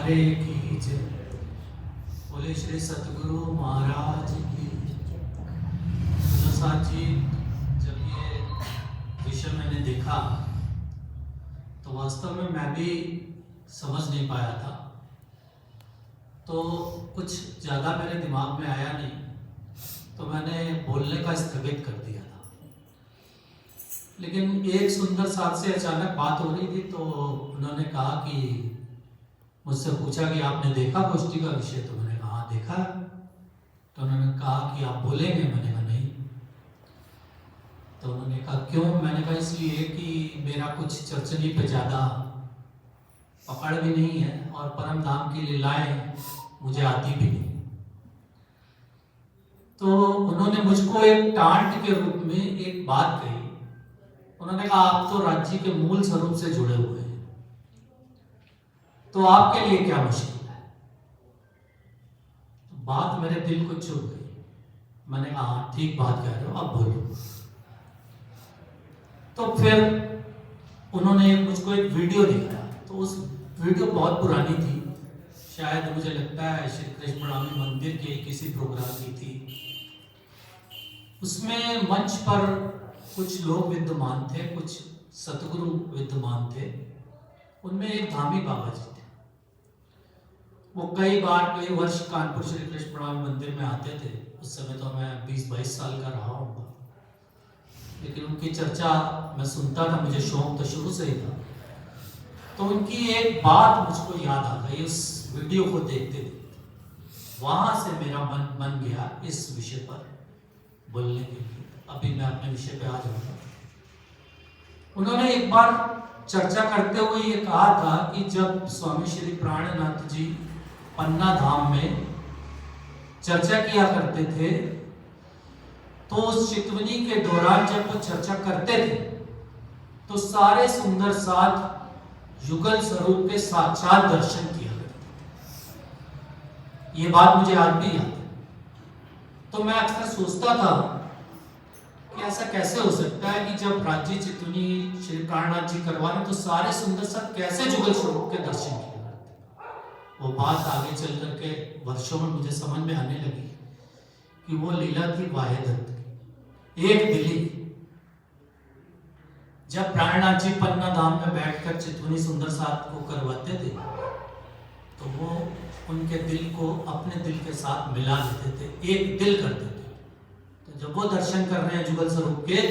प्यारे की जय। बोले श्री सतगुरु महाराज की। साथ जी, जब ये विषय मैंने देखा तो वास्तव में मैं भी समझ नहीं पाया था, तो कुछ ज़्यादा मेरे दिमाग में आया नहीं, तो मैंने बोलने का स्थगित कर दिया था। लेकिन एक सुंदर साथ से अचानक बात हो रही थी, तो उन्होंने कहा कि मुझसे पूछा कि आपने देखा गोष्ठी का विषय? तो मैंने कहा हाँ देखा। तो उन्होंने कहा कि आप बोलेंगे? मैंने कहा नहीं। तो उन्होंने कहा क्यों? मैंने कहा इसलिए कि मेरा कुछ चर्चनी पे ज़्यादा पकड़ भी नहीं है और परम धाम की लीलाएं मुझे आती भी नहीं। तो उन्होंने मुझको एक टांट के रूप में एक बात कही। उन्होंने कहा आप तो राज्य के मूल स्वरूप से जुड़े हुए हैं, तो आपके लिए क्या मुश्किल है? तो बात मेरे दिल को चुभ गई। मैंने कहा हाँ ठीक बात कह रहे हो, अब बोलो। तो फिर उन्होंने मुझको एक वीडियो दिखाया। तो उस वीडियो बहुत पुरानी थी, शायद मुझे लगता है श्री कृष्ण प्रणामी मंदिर के किसी प्रोग्राम की थी। उसमें मंच पर कुछ लोग विद्यमान थे, कुछ सतगुरु विद्यमान थे। उनमें एक धामी बाबा जी थे। वो कई वर्ष कानपुर श्री कृष्ण प्रणामी मंदिर में आते थे। उस समय तो मैं 20-22 साल का रहा हूँ, लेकिन उनकी चर्चा मैं सुनता था, मुझे शौक तो शुरू से ही था। तो उनकी एक बात मुझको याद आ गई उस वीडियो को देखते देखते। वहां से मेरा मन बन गया इस विषय पर बोलने के लिए। अभी मैं अपने विषय पे आ जाऊंगा। उन्होंने एक बार चर्चा करते हुए ये कहा था कि जब स्वामी श्री प्राणनाथ जी पन्ना धाम में चर्चा किया करते थे, तो उस चितवनी के दौरान जब वो चर्चा करते थे तो सारे सुंदर साथ युगल स्वरूप के साक्षात दर्शन किया करते। ये बात मुझे आज भी याद है। तो मैं अक्सर सोचता था कि ऐसा कैसे हो सकता है कि जब राज्य चितवनी श्री प्राणनाथ जी करवा रहे तो सारे सुंदर साथ कैसे युगल स्वरूप के दर्शन किए करते। वो बात आगे चल करके वर्षों में मुझे समझ में आने लगी कि वो लीला थी वाहेदत्त की, एक दिली। जब प्राणनाथ जी पन्ना धाम में बैठकर चितवनी सुंदर साथ को करवाते थे, तो वो उनके दिल को अपने दिल के साथ मिला देते थे, एक दिल कर देते थे। तो जब वो दर्शन कर रहे हैं जुगल स्वरूप के,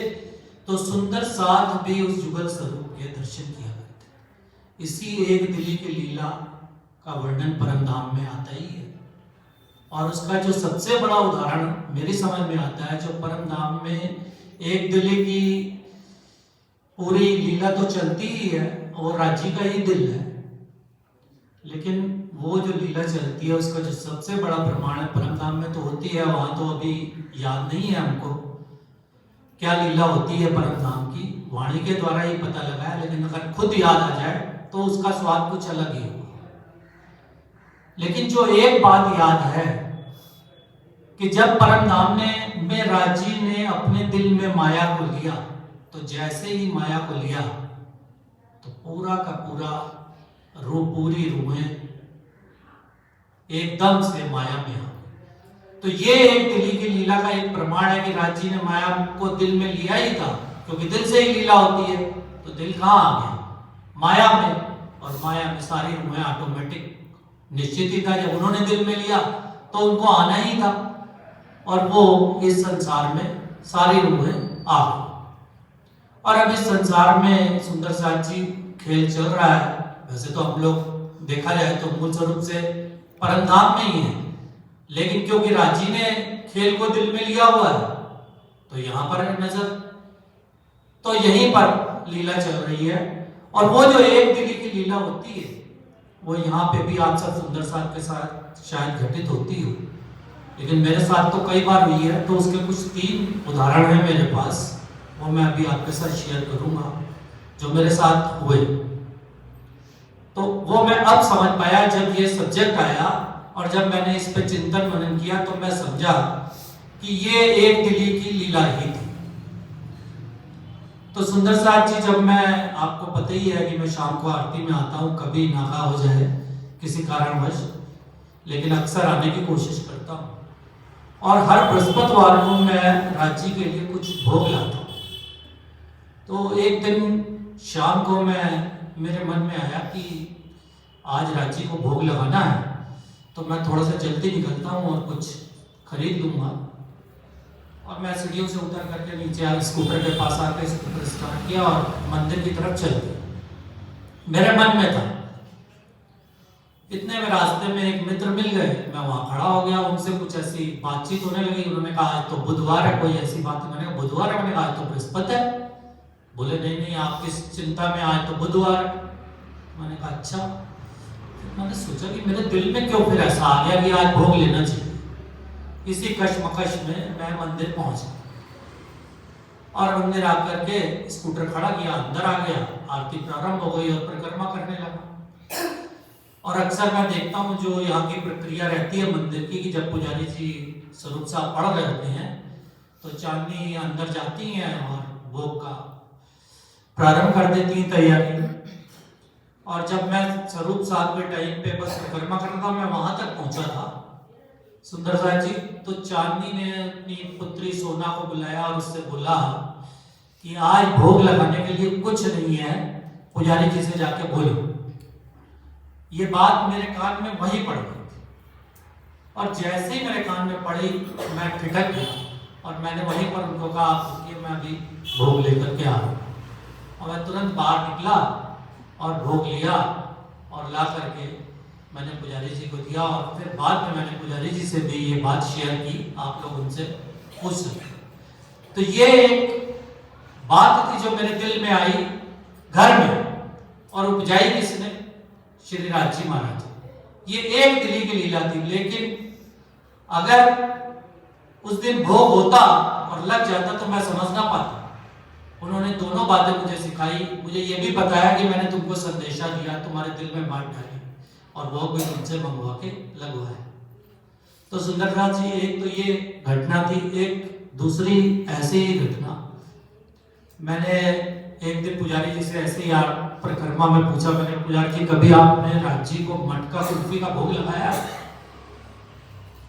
तो सुंदर साथ भी उस जुगल स्वरूप के दर्शन किया करते। इसी एक दिली की लीला का वर्णन परम धाम में आता ही है। और उसका जो सबसे बड़ा उदाहरण मेरी समझ में आता है, जो परम धाम में एक दिली की पूरी लीला तो चलती ही है और राज्य का ही दिल है, लेकिन वो जो लीला चलती है उसका जो सबसे बड़ा प्रमाण है परम धाम में तो होती है। वहां तो अभी याद नहीं है हमको क्या लीला होती है परम धाम की, वाणी के द्वारा ही पता लगा है, लेकिन अगर खुद याद आ जाए तो उसका स्वाद कुछ अलग ही होगा। लेकिन जो एक बात याद है कि जब परम धाम में राजी ने अपने दिल में माया को लिया, तो जैसे ही माया को लिया तो पूरा का पूरा पूरी रूहें एकदम से माया में आ। तो ये एक दिली की लीला का एक प्रमाण है कि राजी ने माया को दिल में लिया ही था, क्योंकि दिल से ही लीला होती है। तो दिल कहाँ आ गया? माया में। और माया में सारी रूहें ऑटोमेटिक निश्चित ही था, जब उन्होंने दिल में लिया तो उनको आना ही था, और वो इस संसार में सारी रूहें आ गई। और अब इस संसार में सुंदर साथ जी खेल चल रहा है। वैसे तो हम लोग देखा जाए तो मूल स्वरूप से परम धाम में ही है, लेकिन क्योंकि राजी ने खेल को दिल में लिया हुआ है तो यहां पर नजर, तो यहीं पर लीला चल रही है। और वो जो एक दिली की लीला होती है वो यहाँ पे भी आप सब सुंदर साथ के साथ शायद घटित होती हो, लेकिन मेरे साथ तो कई बार हुई है। तो उसके कुछ 3 उदाहरण है मेरे पास, वो मैं अभी आपके साथ शेयर करूंगा जो मेरे साथ हुए। तो वो मैं अब समझ पाया जब ये सब्जेक्ट आया, और जब मैंने इस पे चिंतन मनन किया तो मैं समझा कि ये एक दिली की लीला ही थी। तो सुंदर साथ जी, जब मैं, आपको पता ही है कि मैं शाम को आरती में आता हूँ, कभी नागा हो जाए किसी कारणवश, लेकिन अक्सर आने की कोशिश करता हूँ। और हर बृहस्पतिवार को मैं राज्य के लिए कुछ भोग लाता हूँ। तो एक दिन शाम को मेरे मन में आया कि आज राज्य को भोग लगाना है, तो मैं थोड़ा सा जल्दी निकलता हूँ और कुछ खरीद लूँगा। और मैं सीढ़ियों से उतर करके नीचे आ स्कूटर के पास आकर स्कूटर स्टार्ट किया और मंदिर की तरफ चल दिया। मेरे मन में था। इतने में रास्ते में एक मित्र मिल गए, मैं वहां खड़ा हो गया, उनसे कुछ ऐसी बातचीत होने लगी। उन्होंने कहा आज तो बुधवार है, कोई ऐसी बात। मैंने कहा बुधवार है? मैंने कहा आज तो बृहस्पति है। बोले नहीं नहीं, आप किस चिंता में, आज तो बुधवार है। मैंने कहा अच्छा। मैंने सोचा कि मेरे दिल में क्यों फिर ऐसा आ गया कि आज भोग लेना चाहिए। इसी कश्मकश में मैं मंदिर पहुंच गया और मंदिर आकर के स्कूटर खड़ा किया, अंदर आ गया, आरती प्रारंभ हो गई और परिक्रमा करने लगा। और अक्सर मैं देखता हूँ जो यहाँ की प्रक्रिया रहती है मंदिर की, कि जब पुजारी जी स्वरूप साहब पढ़ रहे होते हैं तो चांदनी अंदर जाती हैं और भोग का प्रारंभ कर देती हैं तैयारी। और जब मैं स्वरूप साहब के टाइम पे बस परिक्रमा कर रहा था, मैं वहां तक पहुंचा था सुंदर साहब जी, तो चांदनी ने अपनी पुत्री सोना को बुलाया और उससे बोला कि आज भोग लगाने के लिए कुछ नहीं है, पुजारी जी से जाके बोलो। ये बात मेरे कान में वहीं पड़ गई थी और जैसे ही मेरे कान में पड़ी मैं ठिठक गया और मैंने वहीं पर उनको कहा कि मैं अभी भोग लेकर के आ रहा हूँ। और मैं तुरंत बाहर निकला और भोग लिया और ला करके मैंने पुजारी जी को दिया। और फिर बाद में मैंने पुजारी जी से भी ये बात शेयर की, आप लोग उनसे पूछ सकते। तो ये एक बात थी जो मेरे दिल में आई घर में, और उपजाई किसने? श्री राज महाराज। ये एक दिली की लीला थी, लेकिन अगर उस दिन भोग होता और लग जाता तो मैं समझ ना पाता। उन्होंने दोनों बातें मुझे सिखाई, मुझे ये भी बताया कि मैंने तुमको संदेशा दिया, तुम्हारे दिल में बात डाली और भोग भी तुमसे मंगवा के लगवाया। तो सुंदरदास जी, एक तो ये घटना थी। एक दूसरी ऐसी ही घटना, मैंने एक दिन पुजारी जी से ऐसे ही परिक्रमा में पूछा, मैंने पुजारी जी कभी आपने राज्य को मटका कुल्फी का भोग लगाया?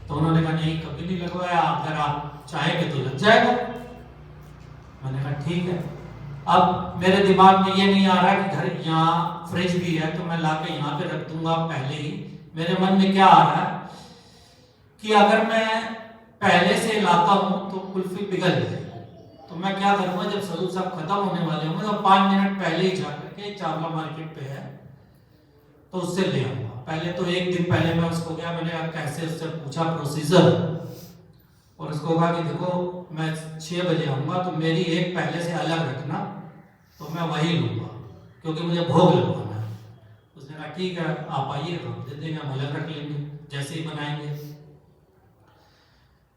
तो उन्होंने कहा नहीं, कभी नहीं लगवाया, अगर आप चाहेंगे तो लग जाएगा। मैंने कहा ठीक है। अब मेरे दिमाग में ये नहीं आ रहा कि घर यहाँ फ्रिज भी है तो मैं लाके यहाँ पे रख दूंगा। पहले ही मेरे मन में क्या आ रहा है कि अगर मैं पहले से लाता हूँ तो कुल्फी पिघल जाएगी, तो मैं क्या करूंगा, जब स्वरूप साहब खत्म होने वाले होंगे तो 5 मिनट पहले ही जाकर के चावला मार्केट पे है तो उससे ले आऊंगा। पहले तो एक दिन पहले मैं उसको गया, मैंने कैसे उससे पूछा प्रोसीजर, और उसको कहा कि देखो मैं 6 बजे आऊंगा तो मेरी एक पहले से अलग रखना, तो मैं वही लूंगा क्योंकि मुझे भोग लगवाना है। उसने कहा ठीक है, आप आइए, हम दे देंगे, हम अलग रख लेंगे जैसे ही बनाएंगे।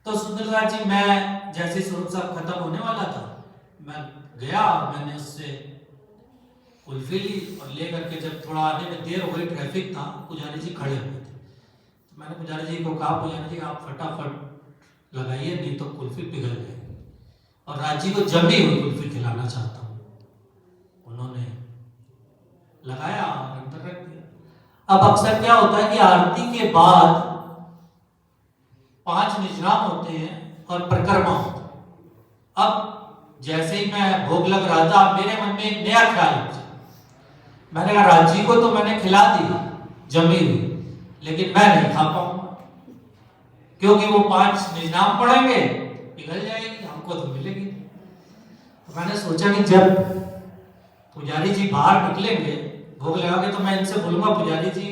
तो सुंदरदास जी, मैं जैसे स्वरूप साहब खत्म होने वाला था, मैं गया और मैंने उससे कुल्फी ली और ले करके जब थोड़ा आने में देर हो गई, ट्रैफिक था, पुजारी जी खड़े हुए थे, तो मैंने पुजारी जी को कहा पुजारी जी आप फटाफट लगाइए, नहीं तो कुल्फी पिघल जाएगी और राजी को जमी हुई कुल्फी खिलाना चाहता हूँ। उन्होंने लगाया और अंदर रख दिया। अब अक्सर क्या होता है कि आरती के बाद 5 निजराम होते हैं और परिक्रमा होता है। अब जैसे ही मैं भोग लग रहा था, मेरे मन में एक नया ख्याल उठा। मैंने कहा राजी को तो मैंने खिला दी जमी हुई, लेकिन मैं नहीं खा पाऊंगा क्योंकि वो 5 निजराम पड़ेंगे, पिघल जाएगी, हमको तो मिलेगी। तो मैंने सोचा कि जब पुजारी जी बाहर निकलेंगे भोग लगा के, तो मैं इनसे बोलूंगा पुजारी जी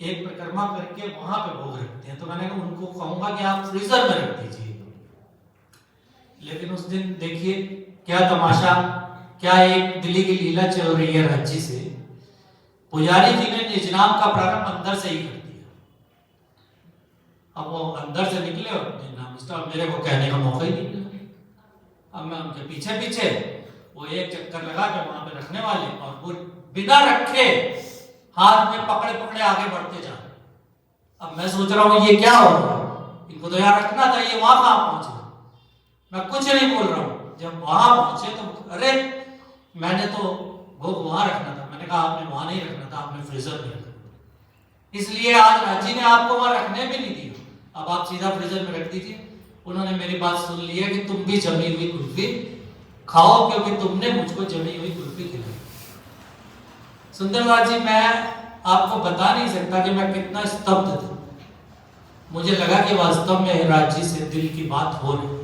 एक परिक्रमा करके वहां पे भोग रखते हैं, तो मैंने उनको कहूंगा कि आप फ्रीजर में रख दीजिए। लेकिन उस दिन देखिए क्या तमाशा, क्या एक दिल्ली की लीला चल रही है राज्य से। पुजारी जी ने निजनाम का प्रारंभ अंदर से ही कर दिया। अब वो अंदर से निकले और निजनाम स्टार्ट, मेरे को कहने का मौका ही नहीं मिला। अब मैं उनके पीछे पीछे वो एक चक्कर लगा के वहां पे रखने वाले, और वो बिना रखे हाथ में पकड़े पकड़े आगे बढ़ते जा रहे। अब मैं सोच रहा हूँ ये क्या हो रहा है, इनको तो यहाँ रखना था, ये वहां कहां पहुंचे। मैं कुछ नहीं बोल रहा हूँ। जब वहां पहुंचे तो अरे मैंने तो भोग वहां रखना था। मैंने कहा आपने वहां नहीं रखना था, आपने फ्रीजर में रखना था। इसलिए आज राजी ने आपको वहां रखने भी नहीं दिया। अब आप सीधा फ्रीजर में रख दीजिए। उन्होंने मेरी बात सुन ली है कि तुम भी जमी हुई कुल्फी खाओ, क्योंकि तुमने मुझको जमी हुई कुल्फी खिलाई। सुंदरलाल जी, मैं आपको बता नहीं सकता कि मैं कितना स्तब्ध था। मुझे लगा कि वास्तव में राजी से दिल की बात हो रही।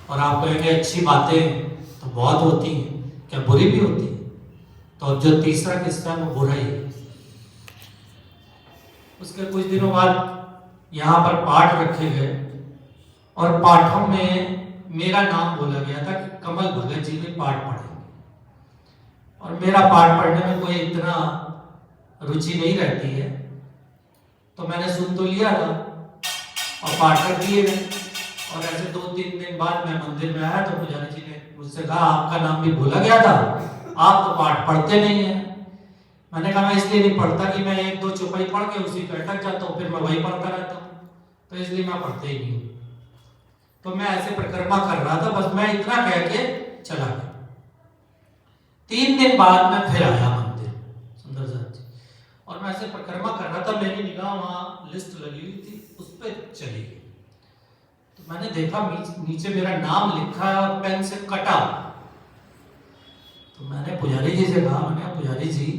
और आप कहेंगे अच्छी बातें तो बहुत होती हैं, क्या बुरी भी होती है? तो जो तीसरा किस्सा है वो बुरा ही है। उसके कुछ दिनों बाद यहाँ पर पाठ रखे गए और पाठों में मेरा नाम बोला गया था कि कमल भगत जी भी पाठ पढ़ेंगे। और मेरा पाठ पढ़ने में कोई इतना रुचि नहीं रहती है, तो मैंने सुन तो लिया था और पाठ रख दिए गए। और ऐसे 2-3 दिन बाद मैं मंदिर में आया तो पुजारी जी ने मुझसे कहा, आपका नाम भी बोला गया था, आप तो पाठ पढ़ते नहीं हैं। मैंने कहा मैं इसलिए नहीं पढ़ता कि मैं 1-2 चौपाई पढ़ के उसी पे अटक जाता हूँ, फिर मैं वही पढ़ता रहता हूँ, तो इसलिए मैं पढ़ते ही नहीं हूँ। तो मैं ऐसे परिक्रमा कर रहा था, बस मैं इतना कह के चला गया। 3 दिन बाद मैं फिर आया मंदिर सुंदर साथ जी, और मैं ऐसे परिक्रमा कर रहा था, मेरी निगाह वहाँ लिस्ट लगी हुई थी, उस पर चली गई। तो मैंने देखा नीचे मेरा नाम लिखा पेन से कटा। तो मैंने पुजारी जी से कहा, मैंने पुजारी जी,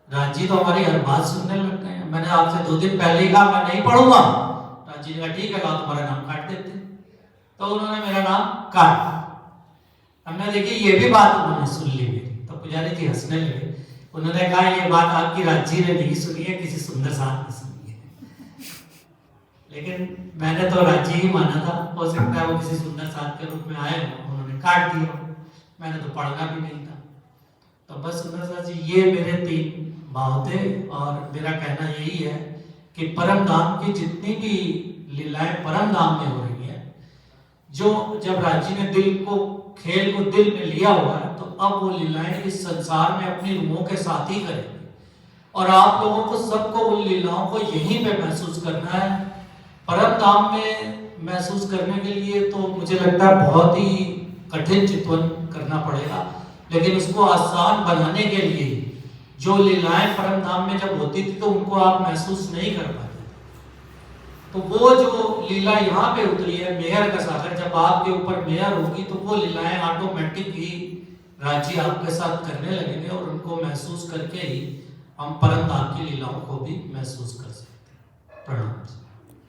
राजी तो हमारी हर बात सुनने लग गए हैं, मैंने आपसे 2 दिन पहले ही कहा मैं नहीं पढ़ूंगा। राजी ने कहा ठीक है, कहा तुम्हारा नाम काट देते। तो उन्होंने मेरा नाम काटा। हमने देखी ये भी बात उन्होंने सुन ली मेरी, तो पुजारी जी हंसने लगे। उन्होंने कहा ये बात आपकी राजी ने नहीं सुनी है, किसी सुंदर साथ ने सुनी है। लेकिन मैंने तो राजी ही माना था, हो सकता है वो किसी सुंदर साथ के रूप में आए हो, उन्होंने काट दिया, मैंने तो पढ़ना भी नहीं था। तो बस सुंदर साथ जी, ये मेरे 3 भाव थे। और मेरा कहना यही है कि परम धाम की जितनी भी लीलाएं परम धाम में हो रही है, जो जब राजी ने दिल को खेल को दिल में लिया हुआ है, तो अब वो लीलाएं इस संसार में अपनी रूहों के साथ ही करेंगे। और आप लोगों को सबको उन लीलाओं को यहीं पे महसूस करना है। परम धाम में महसूस करने के लिए तो मुझे लगता है बहुत ही कठिन चितवन करना पड़ेगा, लेकिन उसको आसान बनाने के लिए जो लीलाएं परम धाम में जब होती थी तो उनको आप महसूस नहीं कर पाते। तो वो जो लीला यहाँ पे उतरी है, मेहर का सागर, जब आपके ऊपर मेहर होगी तो वो लीलाएं ऑटोमेटिक ही राजी आपके साथ करने लगेंगे, और उनको महसूस करके ही हम परम धाम की लीलाओं को भी महसूस कर सकते हैं। प्रणाम।